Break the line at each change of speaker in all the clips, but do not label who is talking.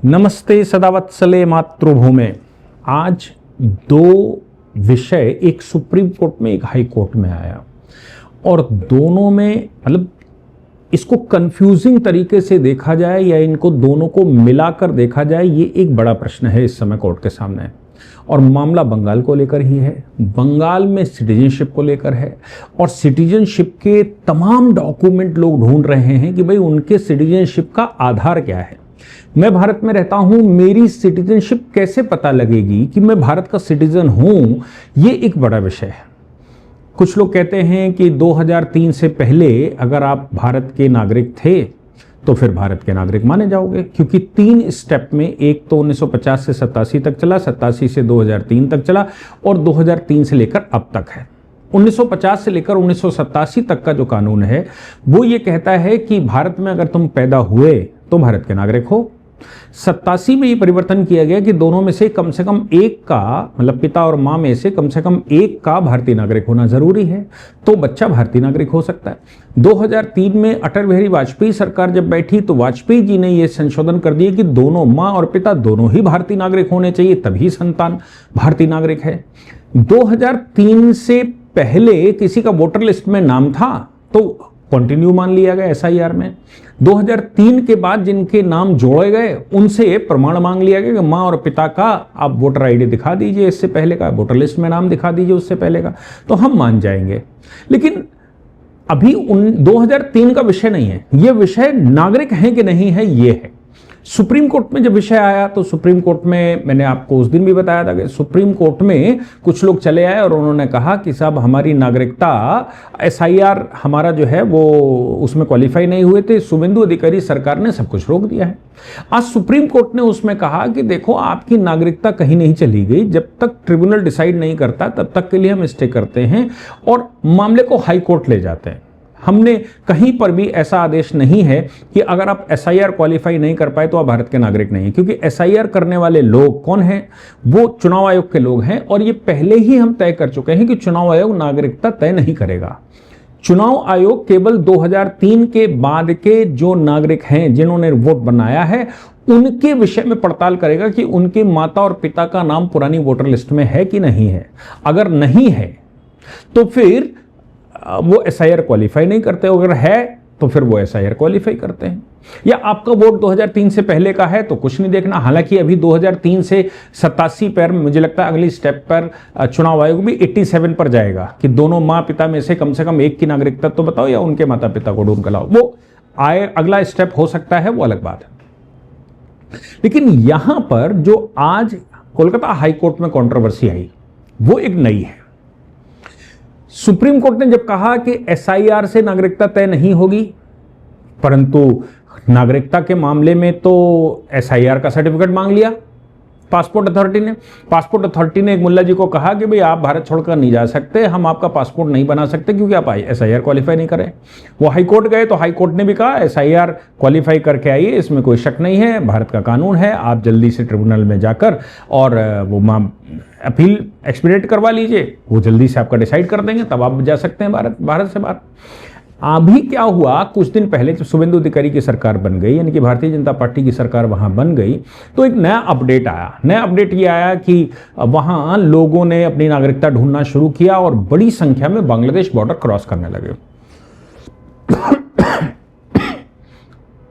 नमस्ते सदावत्सले मातृभूमे। आज दो विषय, एक सुप्रीम कोर्ट में एक हाई कोर्ट में आया और दोनों में मतलब इसको कंफ्यूजिंग तरीके से देखा जाए या इनको दोनों को मिलाकर देखा जाए, ये एक बड़ा प्रश्न है इस समय कोर्ट के सामने। और मामला बंगाल को लेकर ही है। बंगाल में सिटीजनशिप को लेकर है और सिटीजनशिप के तमाम डॉक्यूमेंट लोग ढूंढ रहे हैं कि भाई उनके सिटीजनशिप का आधार क्या है। मैं भारत में रहता हूं, मेरी सिटीजनशिप कैसे पता लगेगी कि मैं भारत का सिटीजन हूं, ये एक बड़ा विषय है। कुछ लोग कहते हैं कि 2003 से पहले अगर आप भारत के नागरिक थे तो फिर भारत के नागरिक माने जाओगे, क्योंकि 3 स्टेप में, एक तो 1950 से 87 तक चला, 87 से 2003 तक चला और 2003 से लेकर अब तक है। 1950 से लेकर 1987 तक का जो कानून है वो ये कहता है कि भारत में अगर तुम पैदा हुए तो भारत के नागरिक हो। 87 में ये परिवर्तन किया गया कि दोनों में से कम एक का, मतलब पिता और मां में से कम एक का भारतीय नागरिक होना जरूरी है, तो बच्चा भारतीय नागरिक हो सकता है। 2003 में अटल बिहारी वाजपेयी सरकार जब बैठी तो वाजपेयी जी ने यह संशोधन कर दिया कि दोनों, मां और पिता दोनों ही भारतीय नागरिक होने चाहिए, तभी संतान भारतीय नागरिक है। 2003 से पहले किसी का वोटर लिस्ट में नाम था तो कंटिन्यू मान लिया गया एसआईआर में। 2003 के बाद जिनके नाम जोड़े गए उनसे प्रमाण मांग लिया गया कि मां और पिता का आप वोटर आईडी दिखा दीजिए, इससे पहले का वोटर लिस्ट में नाम दिखा दीजिए, उससे पहले का, तो हम मान जाएंगे। लेकिन अभी 2003 का विषय नहीं है, यह विषय नागरिक है कि नहीं है, ये है। सुप्रीम कोर्ट में जब विषय आया तो सुप्रीम कोर्ट में, मैंने आपको उस दिन भी बताया था कि सुप्रीम कोर्ट में कुछ लोग चले आए और उन्होंने कहा कि साहब हमारी नागरिकता, एसआईआर हमारा जो है वो उसमें क्वालिफाई नहीं हुए थे, शुभेंदु अधिकारी सरकार ने सब कुछ रोक दिया है। आज सुप्रीम कोर्ट ने उसमें कहा कि देखो आपकी नागरिकता कहीं नहीं चली गई, जब तक ट्रिब्यूनल डिसाइड नहीं करता तब तक के लिए हम स्टे करते हैं और मामले को हाई कोर्ट ले जाते हैं। हमने कहीं पर भी ऐसा आदेश नहीं है कि अगर आप एसआईआर क्वालिफाई नहीं कर पाए तो आप भारत के नागरिक नहीं हैं, क्योंकि एसआईआर करने वाले लोग कौन हैं? वो चुनाव आयोग के लोग हैं और ये पहले ही हम तय कर चुके हैं कि चुनाव आयोग नागरिकता तय नहीं करेगा। चुनाव आयोग केवल 2003 के बाद के जो नागरिक हैं जिन्होंने वोट बनाया है उनके विषय में पड़ताल करेगा कि उनके माता और पिता का नाम पुरानी वोटर लिस्ट में है कि नहीं है। अगर नहीं है तो फिर वो एसआईआर क्वालिफाई नहीं करते, अगर है तो फिर वो एसआईआर क्वालिफाई करते हैं। या आपका वोट 2003 से पहले का है तो कुछ नहीं देखना। हालांकि अभी 2003 से 87 पर, मुझे लगता है अगली स्टेप पर चुनाव आयोग भी 87 पर जाएगा कि दोनों माँ पिता में से कम एक की नागरिकता तो बताओ या उनके माता पिता को ढूंढ कर लाओ। वो आए, अगला स्टेप हो सकता है, वो अलग बात है। लेकिन यहां पर जो आज कोलकाता हाईकोर्ट में कंट्रोवर्सी आई वो एक नई है। सुप्रीम कोर्ट ने जब कहा कि एसआईआर से नागरिकता तय नहीं होगी, परंतु नागरिकता के मामले में तो एसआईआर का सर्टिफिकेट मांग लिया पासपोर्ट अथॉरिटी ने। पासपोर्ट अथॉरिटी ने एक मुल्ला जी को कहा कि भाई आप भारत छोड़कर नहीं जा सकते, हम आपका पासपोर्ट नहीं बना सकते क्योंकि आप एसआईआर क्वालिफाई नहीं करें। वो हाईकोर्ट गए तो हाईकोर्ट ने भी कहा एसआईआर क्वालिफाई करके आइए, इसमें कोई शक नहीं है, भारत का कानून है, आप जल्दी से ट्रिब्यूनल में जाकर और वो अपील एक्सपीडिएट करवा लीजिए, वो जल्दी से आपका डिसाइड कर देंगे, तब आप जा सकते हैं भारत से बाहर। अभी क्या हुआ, कुछ दिन पहले जब शुभेंदु अधिकारी की सरकार बन गई, यानी कि भारतीय जनता पार्टी की सरकार वहां बन गई, तो एक नया अपडेट आया। नया अपडेट ये आया कि वहां लोगों ने अपनी नागरिकता ढूंढना शुरू किया और बड़ी संख्या में बांग्लादेश बॉर्डर क्रॉस करने लगे।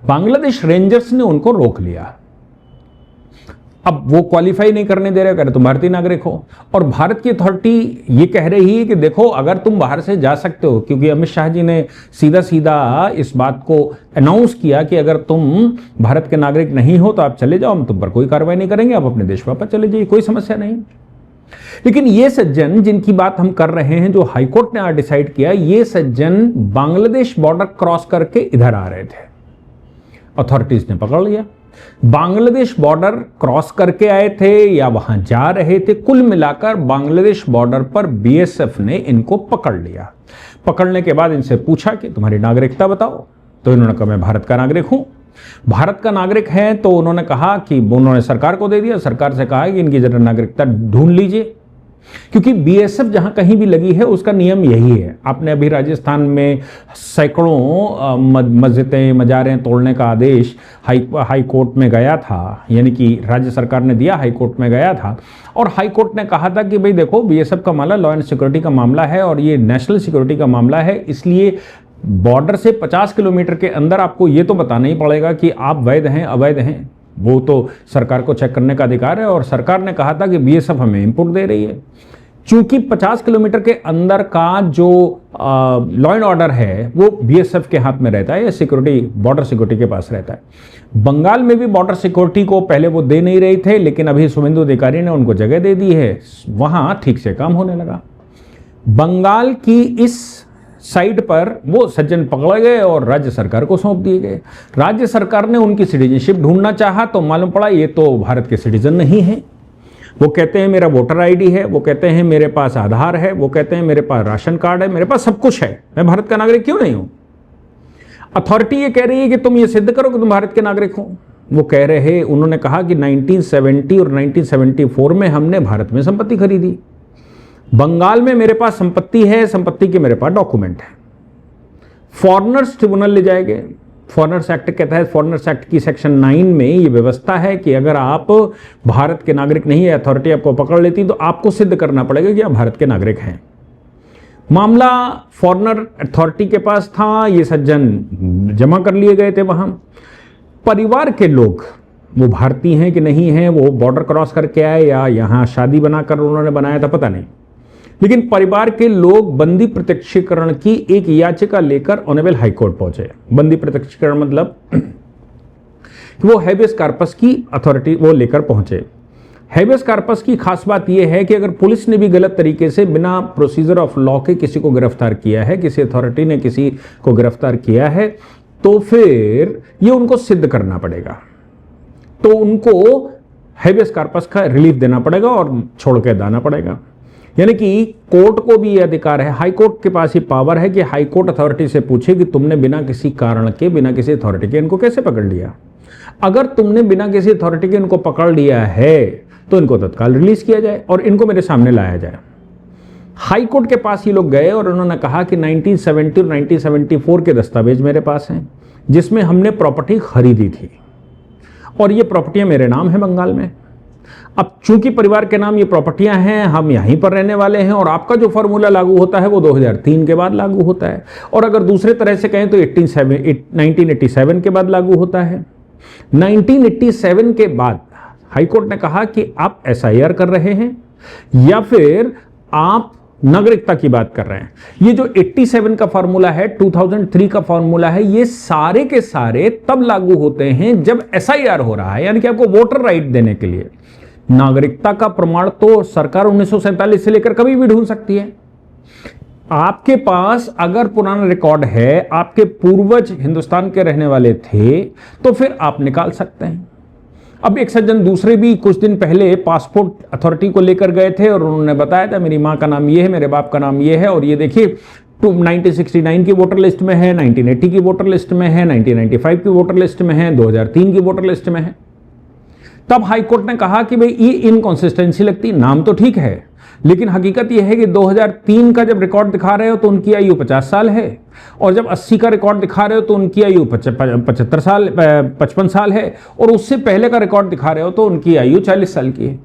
बांग्लादेश रेंजर्स ने उनको रोक लिया। अब वो क्वालिफाई नहीं करने दे रहे, कह रहे तुम भारतीय नागरिक हो। और भारत की अथॉरिटी ये कह रही है कि देखो अगर तुम बाहर से जा सकते हो, क्योंकि अमित शाह जी ने सीधा सीधा इस बात को अनाउंस किया कि अगर तुम भारत के नागरिक नहीं हो तो आप चले जाओ, हम तुम पर कोई कार्रवाई नहीं करेंगे, आप अपने देश वापस चले जाइए, कोई समस्या नहीं। लेकिन ये सज्जन जिनकी बात हम कर रहे हैं, जो हाईकोर्ट ने आज डिसाइड किया, ये सज्जन बांग्लादेश बॉर्डर क्रॉस करके इधर आ रहे थे, अथॉरिटीज ने पकड़ लिया। बांग्लादेश बॉर्डर क्रॉस करके आए थे या वहां जा रहे थे, कुल मिलाकर बांग्लादेश बॉर्डर पर बीएसएफ ने इनको पकड़ लिया। पकड़ने के बाद इनसे पूछा कि तुम्हारी नागरिकता बताओ, तो इन्होंने कहा मैं भारत का नागरिक हूं। भारत का नागरिक है तो उन्होंने कहा कि उन्होंने सरकार को दे दिया, सरकार से कहा कि इनकी जरा नागरिकता ढूंढ लीजिए। क्योंकि बीएसएफ जहां कहीं भी लगी है उसका नियम यही है। आपने अभी राजस्थान में सैकड़ों मस्जिदें मजारें तोड़ने का आदेश हाई कोर्ट में गया था, यानी कि राज्य सरकार ने दिया, हाई कोर्ट में गया था और हाई कोर्ट ने कहा था कि भाई देखो, बीएसएफ का मामला लॉ एंड सिक्योरिटी का मामला है और ये नेशनल सिक्योरिटी का मामला है, इसलिए बॉर्डर से 50 किलोमीटर के अंदर आपको ये तो बताना ही पड़ेगा कि आप वैध हैं अवैध हैं। वो तो सरकार को चेक करने का अधिकार है और सरकार ने कहा था कि बीएसएफ हमें इनपुट दे रही है। चूंकि 50 किलोमीटर के अंदर का जो लॉ एंड ऑर्डर है वो बीएसएफ के हाथ में रहता है या सिक्योरिटी, बॉर्डर सिक्योरिटी के पास रहता है। बंगाल में भी बॉर्डर सिक्योरिटी को पहले वो दे नहीं रहे थे, लेकिन अभी शुभेंदु अधिकारी ने उनको जगह दे दी है, वहां ठीक से काम होने लगा। बंगाल की इस साइड पर वो सज्जन पकड़े गए और राज्य सरकार को सौंप दिए गए। राज्य सरकार ने उनकी सिटीजनशिप ढूंढना चाहा तो मालूम पड़ा ये तो भारत के सिटीजन नहीं है। वो कहते हैं मेरा वोटर आईडी है, वो कहते हैं मेरे पास आधार है, वो कहते हैं मेरे पास राशन कार्ड है, मेरे पास सब कुछ है, मैं भारत का नागरिक क्यों नहीं हूं? अथॉरिटी ये कह रही है कि तुम ये सिद्ध करो कि तुम भारत के नागरिक हो। वो कह रहे, उन्होंने कहा कि 1970 और 1974 में हमने भारत में संपत्ति खरीदी, बंगाल में मेरे पास संपत्ति है, संपत्ति के मेरे पास डॉक्यूमेंट है। फॉरेनर्स ट्रिब्यूनल ले जाएंगे। फॉरेनर्स एक्ट के तहत, फॉरेनर्स एक्ट की सेक्शन 9 में ये व्यवस्था है कि अगर आप भारत के नागरिक नहीं है, अथॉरिटी आपको पकड़ लेती तो आपको सिद्ध करना पड़ेगा कि आप भारत के नागरिक हैं। मामला फॉरेनर अथॉरिटी के पास था, ये सज्जन जमा कर लिए गए थे वहां। परिवार के लोग, वो भारतीय हैं कि नहीं हैं, वो बॉर्डर क्रॉस करके आए या यहां शादी बनाकर उन्होंने बनाया था, पता नहीं, लेकिन परिवार के लोग बंदी प्रत्यक्षीकरण की एक याचिका लेकर ऑनरेबल हाई कोर्ट पहुंचे। बंदी प्रत्यक्षीकरण मतलब कि वो हैबियस कॉर्पस की अथॉरिटी वो लेकर पहुंचे। हैबियस कॉर्पस की खास बात यह है कि अगर पुलिस ने भी गलत तरीके से बिना प्रोसीजर ऑफ लॉ के किसी को गिरफ्तार किया है, किसी अथॉरिटी ने किसी को गिरफ्तार किया है, तो फिर ये उनको सिद्ध करना पड़ेगा, तो उनको हैबियस कॉर्पस का रिलीफ देना पड़ेगा और छोड़ के देना पड़ेगा। यानी कि कोर्ट को भी यह अधिकार है, हाई कोर्ट के पास ही पावर है कि हाई कोर्ट अथॉरिटी से पूछे कि तुमने बिना किसी कारण के, बिना किसी अथॉरिटी के इनको कैसे पकड़ लिया। अगर तुमने बिना किसी अथॉरिटी के इनको पकड़ लिया है तो इनको तत्काल रिलीज किया जाए और इनको मेरे सामने लाया जाए। हाई कोर्ट के पास ये लोग गए और उन्होंने कहा कि 1970 और 1974 के दस्तावेज मेरे पास हैं जिसमें हमने प्रॉपर्टी खरीदी थी और ये प्रॉपर्टियां मेरे नाम है बंगाल में। अब चूंकि परिवार के नाम ये प्रॉपर्टियां हैं, हम यहीं पर रहने वाले हैं और आपका जो फॉर्मूला लागू होता है वो 2003 के बाद लागू होता है, और अगर दूसरे तरह से कहें तो 1987 के बाद लागू होता है। 1987 के बाद हाईकोर्ट ने कहा कि आप एसआईआर कर रहे हैं या फिर आप नागरिकता की बात कर रहे हैं। ये जो 87 का फॉर्मूला है, 2003 का फॉर्मूला है, ये सारे के सारे तब लागू होते हैं जब एसआईआर हो रहा है, यानी कि आपको वोटर राइट देने के लिए। नागरिकता का प्रमाण तो सरकार 1947 से लेकर कभी भी ढूंढ सकती है। आपके पास अगर पुराना रिकॉर्ड है, आपके पूर्वज हिंदुस्तान के रहने वाले थे, तो फिर आप निकाल सकते हैं। अब एक सज्जन दूसरे भी कुछ दिन पहले पासपोर्ट अथॉरिटी को लेकर गए थे और उन्होंने बताया था मेरी मां का नाम ये है, मेरे बाप का नाम ये है, और ये देखिए 1969 की वोटर लिस्ट में है, 1980 की वोटर लिस्ट में है, 1995 की वोटर लिस्ट में है, 2003 की वोटर लिस्ट में है। तब हाईकोर्ट ने कहा कि भाई ये इनकॉन्सिस्टेंसी लगती, नाम तो ठीक है लेकिन हकीकत यह है कि 2003 का जब रिकॉर्ड दिखा रहे हो तो उनकी आयु 50 साल है, और जब 80 का रिकॉर्ड दिखा रहे हो तो उनकी आयु 55 साल है, और उससे पहले का रिकॉर्ड दिखा रहे हो तो उनकी आयु 40 साल की है।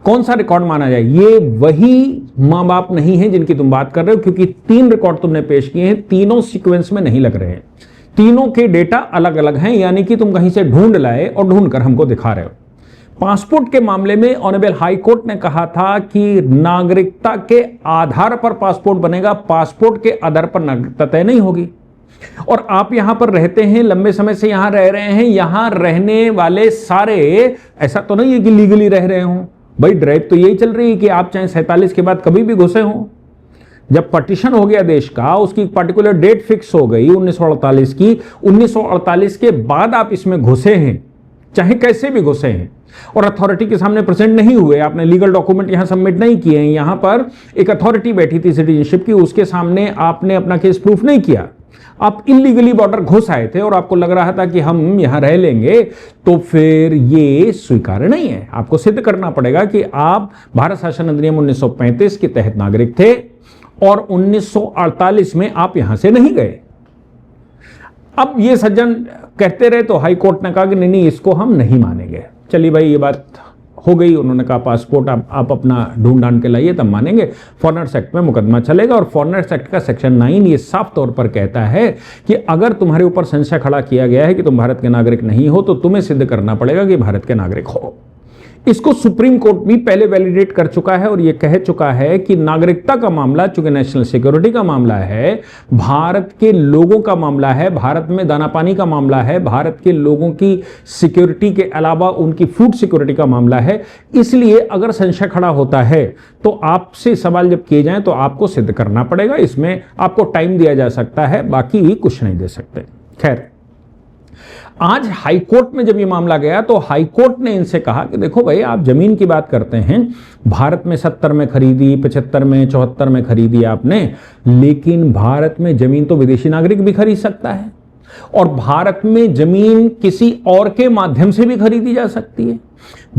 कौन सा रिकॉर्ड माना जाए? ये वही माँ बाप नहीं है जिनकी तुम बात कर रहे हो, क्योंकि 3 रिकॉर्ड तुमने पेश किए हैं, तीनों सीक्वेंस में नहीं लग रहे हैं, तीनों के डेटा अलग अलग हैं, यानी कि तुम कहीं से ढूंढ लाए और ढूंढ कर हमको दिखा रहे हो। पासपोर्ट के मामले में ऑनरेबल हाई कोर्ट ने कहा था कि नागरिकता के आधार पर पासपोर्ट बनेगा, पासपोर्ट के आधार पर नागरिकता तय नहीं होगी। और आप यहां पर रहते हैं, लंबे समय से यहां रह रहे हैं, यहां रहने वाले सारे, ऐसा तो नहीं है कि लीगली रह रहे हों भाई, ड्राइव तो यही चल रही है कि आप चाहे 47 के बाद कभी भी घुसे हों। जब पार्टीशन हो गया देश का, उसकी पर्टिकुलर डेट फिक्स हो गई 1948 की, 1948 के बाद आप इसमें घुसे हैं, चाहे कैसे भी घुसे हैं, और अथॉरिटी के सामने प्रेजेंट नहीं हुए, आपने लीगल डॉक्यूमेंट यहां सबमिट नहीं किए हैं, यहां पर एक अथॉरिटी बैठी थी सिटीजनशिप की, उसके सामने आपने अपना केस प्रूफ नहीं किया, आप इलीगली बॉर्डर घुस आए थे और आपको लग रहा था कि हम यहां रह लेंगे, तो फिर ये स्वीकार्य नहीं है। आपको सिद्ध करना पड़ेगा कि आप भारत शासन अधिनियम 1935 के तहत नागरिक थे और 1948 में आप यहां से नहीं गए। अब ये सज्जन कहते रहे तो हाई कोर्ट ने कहा कि नहीं नहीं, इसको हम नहीं मानेंगे। चलिए भाई, ये बात हो गई। उन्होंने कहा पासपोर्ट आप अपना ढूंढ ढांड के लाइए, तब मानेंगे। फॉरेनर्स एक्ट में मुकदमा चलेगा और फॉरेनर्स एक्ट का सेक्शन 9 ये साफ तौर पर कहता है कि अगर तुम्हारे ऊपर संशय खड़ा किया गया है कि तुम भारत के नागरिक नहीं हो, तो तुम्हें सिद्ध करना पड़ेगा कि भारत के नागरिक हो। इसको सुप्रीम कोर्ट भी पहले वैलिडेट कर चुका है और यह कह चुका है कि नागरिकता का मामला, चूंकि नेशनल सिक्योरिटी का मामला है, भारत के लोगों का मामला है, भारत में दाना पानी का मामला है, भारत के लोगों की सिक्योरिटी के अलावा उनकी फूड सिक्योरिटी का मामला है। इसलिए अगर संशय खड़ा होता है तो आपसे सवाल जब किए जाएं तो आपको सिद्ध करना पड़ेगा। इसमें आपको टाइम दिया जा सकता है, बाकी कुछ नहीं दे सकते। खैर, आज हाईकोर्ट में जब ये मामला गया तो हाईकोर्ट ने इनसे कहा कि देखो भाई, आप जमीन की बात करते हैं, भारत में 70 में खरीदी, 75 में, 74 में खरीदी आपने, लेकिन भारत में जमीन तो विदेशी नागरिक भी खरीद सकता है और भारत में जमीन किसी और के माध्यम से भी खरीदी जा सकती है।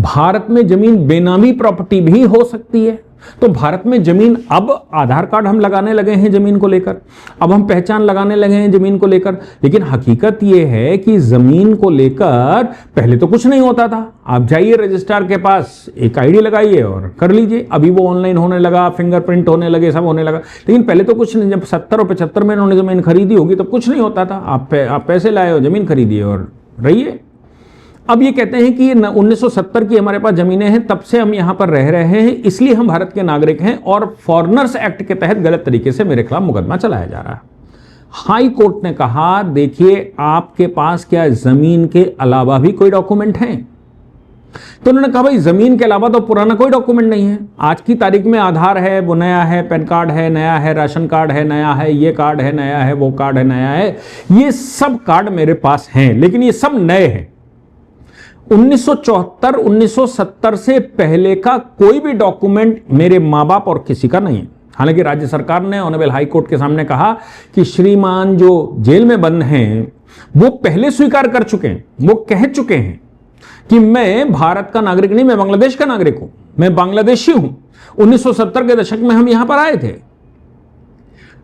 भारत में जमीन बेनामी प्रॉपर्टी भी हो सकती है। तो भारत में जमीन, अब आधार कार्ड हम लगाने लगे हैं जमीन को लेकर, अब हम पहचान लगाने लगे हैं जमीन को लेकर, लेकिन हकीकत यह है कि जमीन को लेकर पहले तो कुछ नहीं होता था। आप जाइए रजिस्ट्रार के पास, एक आईडी लगाइए और कर लीजिए। अभी वो ऑनलाइन होने लगा, फिंगरप्रिंट होने लगे, सब होने लगा, लेकिन पहले तो कुछ नहीं। जब 70 और 75 में इन्होंने जमीन खरीदी होगी तब कुछ नहीं होता था। आप पैसे लाए हो, जमीन खरीदिए और रहिए। अब ये कहते हैं कि ये 1970 की हमारे पास जमीनें हैं, तब से हम यहां पर रह रहे हैं, इसलिए हम भारत के नागरिक हैं और फॉरेनर्स एक्ट के तहत गलत तरीके से मेरे खिलाफ मुकदमा चलाया जा रहा है। हाई कोर्ट ने कहा, देखिए आपके पास क्या जमीन के अलावा भी कोई डॉक्यूमेंट हैं? तो उन्होंने कहा भाई, जमीन के अलावा तो पुराना कोई डॉक्यूमेंट नहीं है। आज की तारीख में आधार है, वो नया है, पैन कार्ड है, नया है, राशन कार्ड है, नया है, ये कार्ड है, नया है, वो कार्ड है, नया है। ये सब कार्ड मेरे पास हैं, लेकिन ये सब नए हैं। 1974, 1970 से पहले का कोई भी डॉक्यूमेंट मेरे मां बाप और किसी का नहीं है। हालांकि राज्य सरकार ने ऑनरेबल हाई कोर्ट के सामने कहा कि श्रीमान जो जेल में बंद हैं वो पहले स्वीकार कर चुके हैं, वो कह चुके हैं कि मैं भारत का नागरिक नहीं, मैं बांग्लादेश का नागरिक हूं, मैं बांग्लादेशी हूं। 1970 के दशक में हम यहां पर आए थे।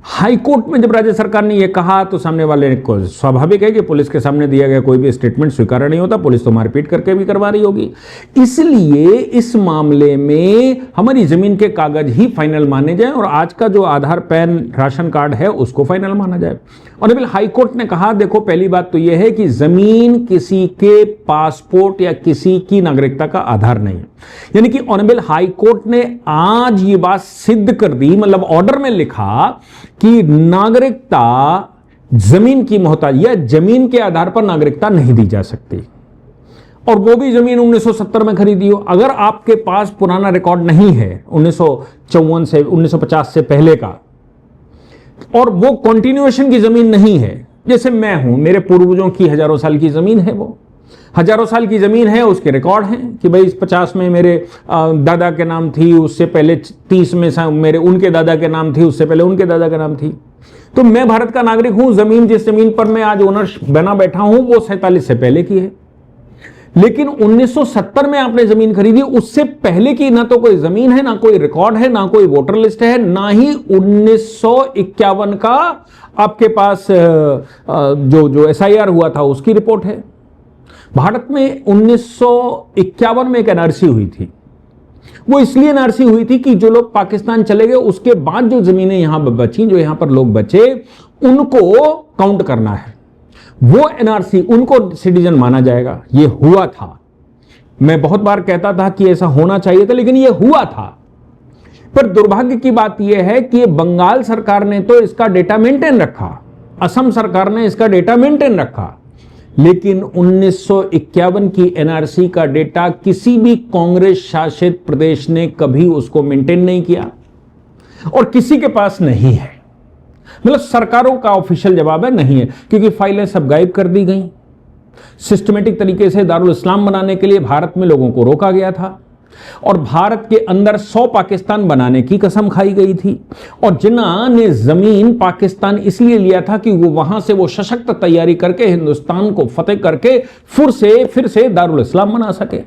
हाई कोर्ट में जब राज्य सरकार ने यह कहा तो सामने वाले को स्वाभाविक है कि पुलिस के सामने दिया गया कोई भी स्टेटमेंट स्वीकार्य नहीं होता, पुलिस तो मारपीट करके भी करवा रही होगी। इसलिए इस मामले में हमारी जमीन के कागज ही फाइनल माने जाए और आज का जो आधार, पैन, राशन कार्ड है उसको फाइनल माना जाए। ऑनरेबल हाई कोर्ट ने कहा, देखो पहली बात तो यह है कि जमीन किसी के पासपोर्ट या किसी की नागरिकता का आधार नहीं है। यानी कि ऑनरेबल हाई कोर्ट ने आज ये बात सिद्ध कर दी, मतलब ऑर्डर में लिखा कि नागरिकता जमीन की मोहताज या जमीन के आधार पर नागरिकता नहीं दी जा सकती, और वो भी जमीन 1970 में खरीदी हो। अगर आपके पास पुराना रिकॉर्ड नहीं है 1954 से 1950 से पहले का, और वो कंटिन्यूएशन की जमीन नहीं है, जैसे मैं हूं, मेरे पूर्वजों की हजारों साल की जमीन है, वो हजारों साल की जमीन है, उसके रिकॉर्ड हैं कि भाई 50 में मेरे दादा के नाम थी, उससे पहले 30 में मेरे उनके दादा के नाम थी, उससे पहले उनके दादा के नाम थी। तो मैं भारत का नागरिक हूं। जमीन, जिस जमीन पर मैं आज ओनर बना बैठा हूं, वो 47 से पहले की है। लेकिन 1970 में आपने जमीन खरीदी, उससे पहले की ना तो कोई जमीन है, ना कोई रिकॉर्ड है, ना कोई वोटर लिस्ट है, ना ही 1951 का आपके पास जो SIR हुआ था उसकी रिपोर्ट है। भारत में 1951 में एक एनआरसी हुई थी। वो इसलिए एनआरसी हुई थी कि जो लोग पाकिस्तान चले गए उसके बाद जो जमीनें यहां बची, जो यहां पर लोग बचे, उनको काउंट करना है। वो एनआरसी, उनको सिटीजन माना जाएगा। ये हुआ था। मैं बहुत बार कहता था कि ऐसा होना चाहिए था, लेकिन ये हुआ था। पर दुर्भाग्य की बात यह है कि बंगाल सरकार ने तो इसका डेटा मेंटेन रखा, असम सरकार ने इसका डेटा मेंटेन रखा, लेकिन 1951 की एनआरसी का डेटा किसी भी कांग्रेस शासित प्रदेश ने कभी उसको मेंटेन नहीं किया और किसी के पास नहीं है। मतलब सरकारों का ऑफिशियल जवाब है नहीं है, क्योंकि फाइलें सब गायब कर दी गई। सिस्टमेटिक तरीके से दारुल इस्लाम बनाने के लिए भारत में लोगों को रोका गया था। और भारत के अंदर 100 पाकिस्तान बनाने की कसम खाई गई थी। और जिन्ना ने जमीन पाकिस्तान इसलिए लिया था कि वो वहां से वो सशक्त तैयारी करके हिंदुस्तान को फतेह करके फिर से दारुल इस्लाम बना सके।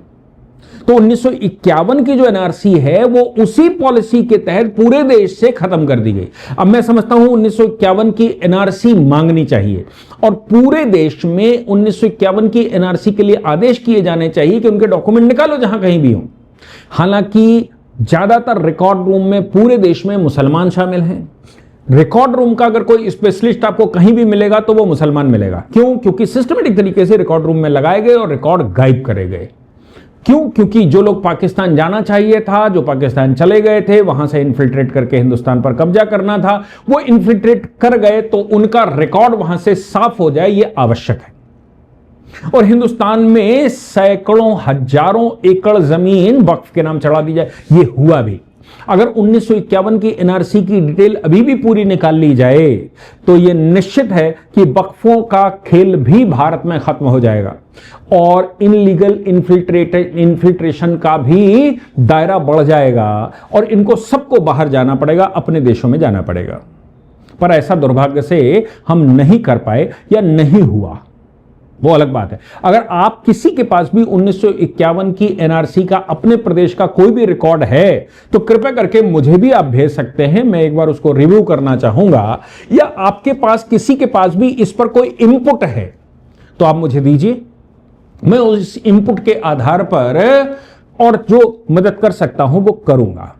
तो 1951 की जो एनआरसी है वो उसी पॉलिसी के तहत पूरे देश से खत्म कर दी गई। अब मैं समझता हूं 1951 की एनआरसी मांगनी चाहिए और पूरे देश में 1951 की एनआरसी के लिए आदेश किए जाने चाहिए कि उनके डॉक्यूमेंट निकालो जहां कहीं भी हो। हालांकि ज्यादातर रिकॉर्ड रूम में पूरे देश में मुसलमान शामिल हैं। रिकॉर्ड रूम का अगर कोई स्पेशलिस्ट आपको कहीं भी मिलेगा तो वो मुसलमान मिलेगा। क्यों? क्योंकि सिस्टमेटिक तरीके से रिकॉर्ड रूम में लगाए गए और रिकॉर्ड गायब करे गए। क्यों? क्योंकि जो लोग पाकिस्तान जाना चाहिए था, जो पाकिस्तान चले गए थे, वहां से इन्फिल्ट्रेट करके हिंदुस्तान पर कब्जा करना था, वो इन्फिल्ट्रेट कर गए तो उनका रिकॉर्ड वहां से साफ हो जाए, ये आवश्यक है। और हिंदुस्तान में सैकड़ों हजारों एकड़ जमीन वक्फ के नाम चढ़ा दी जाए, ये हुआ भी। अगर 1951 की एनआरसी की डिटेल अभी भी पूरी निकाल ली जाए तो यह निश्चित है कि वक्फों का खेल भी भारत में खत्म हो जाएगा और इनलीगल इन्फिल्ट्रेशन का भी दायरा बढ़ जाएगा और इनको सबको बाहर जाना पड़ेगा, अपने देशों में जाना पड़ेगा। पर ऐसा दुर्भाग्य से हम नहीं कर पाए या नहीं हुआ, वो अलग बात है। अगर आप किसी के पास भी 1951 की एनआरसी का अपने प्रदेश का कोई भी रिकॉर्ड है तो कृपया करके मुझे भी आप भेज सकते हैं, मैं एक बार उसको रिव्यू करना चाहूंगा। या आपके पास किसी के पास भी इस पर कोई इनपुट है तो आप मुझे दीजिए, मैं उस इनपुट के आधार पर और जो मदद कर सकता हूं वो करूंगा।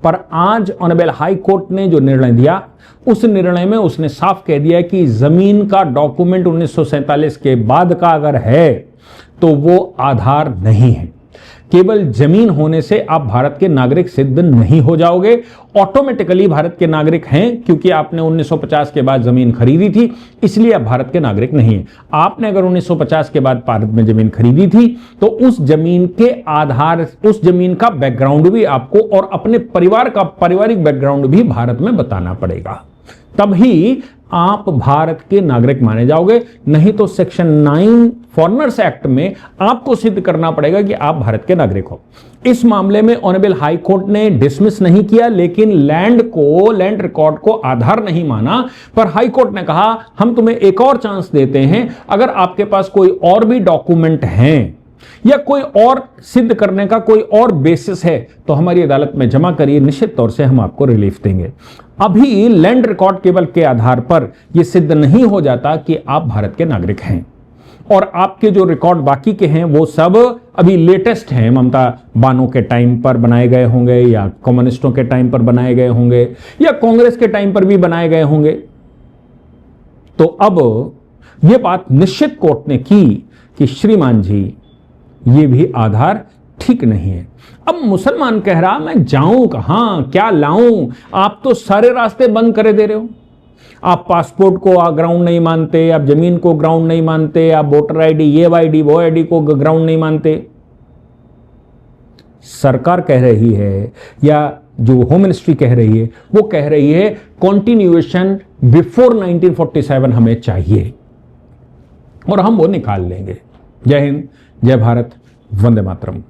पर आज ऑनरेबल हाई कोर्ट ने जो निर्णय दिया उस निर्णय में उसने साफ कह दिया कि जमीन का डॉक्यूमेंट 1947 के बाद का अगर है तो वो आधार नहीं है। केवल जमीन होने से आप भारत के नागरिक सिद्ध नहीं हो जाओगे, ऑटोमेटिकली भारत के नागरिक हैं क्योंकि आपने 1950 के बाद जमीन खरीदी थी, इसलिए आप भारत के नागरिक नहीं हैं। आपने अगर 1950 के बाद भारत में जमीन खरीदी थी तो उस जमीन के आधार, उस जमीन का बैकग्राउंड भी आपको और अपने परिवार का पारिवारिक बैकग्राउंड भी भारत में बताना पड़ेगा, तभी आप भारत के नागरिक माने जाओगे। नहीं तो सेक्शन 9 फॉरेनर्स एक्ट में आपको सिद्ध करना पड़ेगा कि आप भारत के नागरिक हो। इस मामले में ऑनरेबल हाई कोर्ट ने डिसमिस नहीं किया, लेकिन लैंड रिकॉर्ड को आधार नहीं माना। पर हाई कोर्ट ने कहा हम तुम्हें एक और चांस देते हैं, अगर आपके पास कोई और भी डॉक्यूमेंट हैं या कोई और सिद्ध करने का कोई और बेसिस है तो हमारी अदालत में जमा करिए, निश्चित तौर से हम आपको रिलीफ देंगे। अभी लैंड रिकॉर्ड केवल के आधार पर यह सिद्ध नहीं हो जाता कि आप भारत के नागरिक हैं और आपके जो रिकॉर्ड बाकी के हैं वो सब अभी लेटेस्ट हैं, ममता बानो के टाइम पर बनाए गए होंगे या कम्युनिस्टों के टाइम पर बनाए गए होंगे या कांग्रेस के टाइम पर भी बनाए गए होंगे। तो अब यह बात निश्चित कोर्ट ने की कि श्रीमान जी ये भी आधार ठीक नहीं है। अब मुसलमान कह रहा मैं जाऊं कहां, क्या लाऊं, आप तो सारे रास्ते बंद करे दे रहे हो। आप पासपोर्ट को ग्राउंड नहीं मानते, आप जमीन को ग्राउंड नहीं मानते, आप वोटर आईडी, ये आईडी वो आईडी को ग्राउंड नहीं मानते। सरकार कह रही है या जो होम मिनिस्ट्री कह रही है वो कह रही है कॉन्टिन्यूएशन बिफोर 1947 हमें चाहिए और हम वो निकाल लेंगे। जय हिंद, जय भारत, वंदे मातरम।